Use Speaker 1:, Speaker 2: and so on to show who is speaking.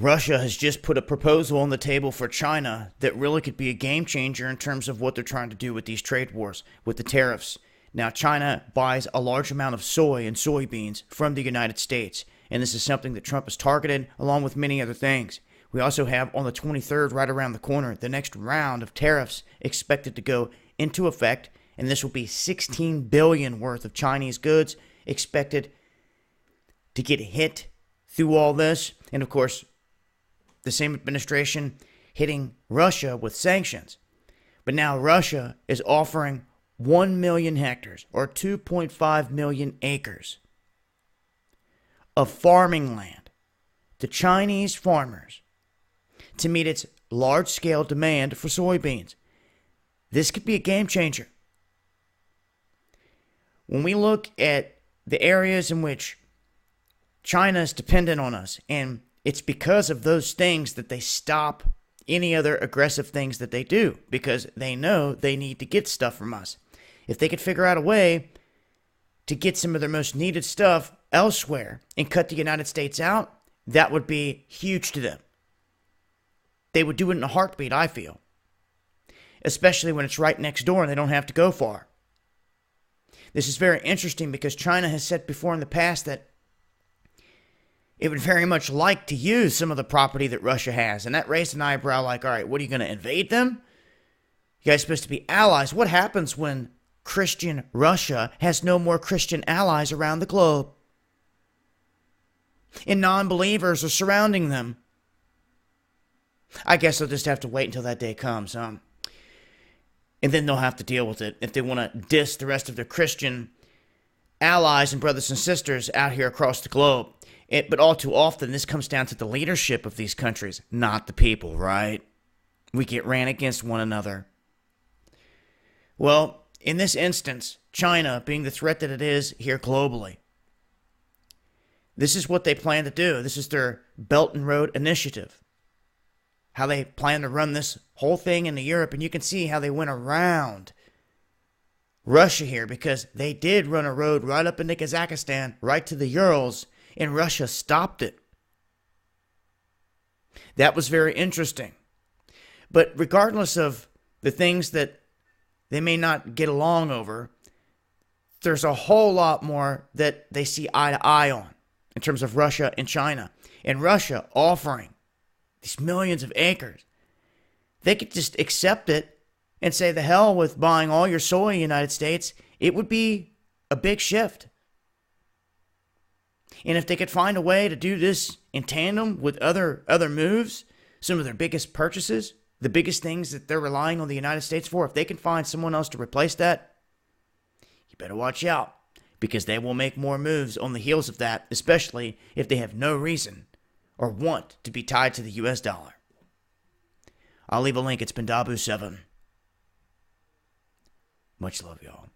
Speaker 1: Russia has just put a proposal on the table for China that really could be a game changer in terms of what they're trying to do with these trade wars, with the tariffs. Now, China buys a large amount of soy and soybeans from the United States, and this is something that Trump has targeted, along with many other things. We also have on the 23rd, right around the corner, the next round of tariffs expected to go into effect, and this will be $16 billion worth of Chinese goods expected to get hit through all this. And of course, the same administration hitting Russia with sanctions. But now Russia is offering 1 million hectares, or 2.5 million acres, of farming land to Chinese farmers to meet its large-scale demand for soybeans. This could be a game changer. When we look at the areas in which China is dependent on us, and it's because of those things that they stop any other aggressive things that they do, because they know they need to get stuff from us. If they could figure out a way to get some of their most needed stuff elsewhere and cut the United States out, that would be huge to them. They would do it in a heartbeat, I feel. Especially when it's right next door and they don't have to go far. This is very interesting because China has said before in the past that it would very much like to use some of the property that Russia has. And that raised an eyebrow like, all right, what are you going to invade them? You guys are supposed to be allies. What happens when Christian Russia has no more Christian allies around the globe? And non-believers are surrounding them. I guess they'll just have to wait until that day comes, huh? And then they'll have to deal with it if they want to diss the rest of their Christian allies and brothers and sisters out here across the globe. But all too often, this comes down to the leadership of these countries, not the people, right? We get ran against one another. Well, in this instance, China being the threat that it is here globally, this is what they plan to do. This is their Belt and Road Initiative. How they plan to run this whole thing into Europe. And you can see how they went around Russia here, because they did run a road right up into Kazakhstan, right to the Urals, and Russia stopped it. That was very interesting. But regardless of the things that they may not get along over, there's a whole lot more that they see eye to eye on in terms of Russia and China. And Russia offering these millions of acres. They could just accept it and say the hell with buying all your soy in the United States. It would be a big shift. And if they could find a way to do this in tandem with other moves, some of their biggest purchases, the biggest things that they're relying on the United States for, if they can find someone else to replace that, you better watch out, because they will make more moves on the heels of that, especially if they have no reason or want to be tied to the US dollar. I'll leave a link. It's been Dabu7. Much love, y'all.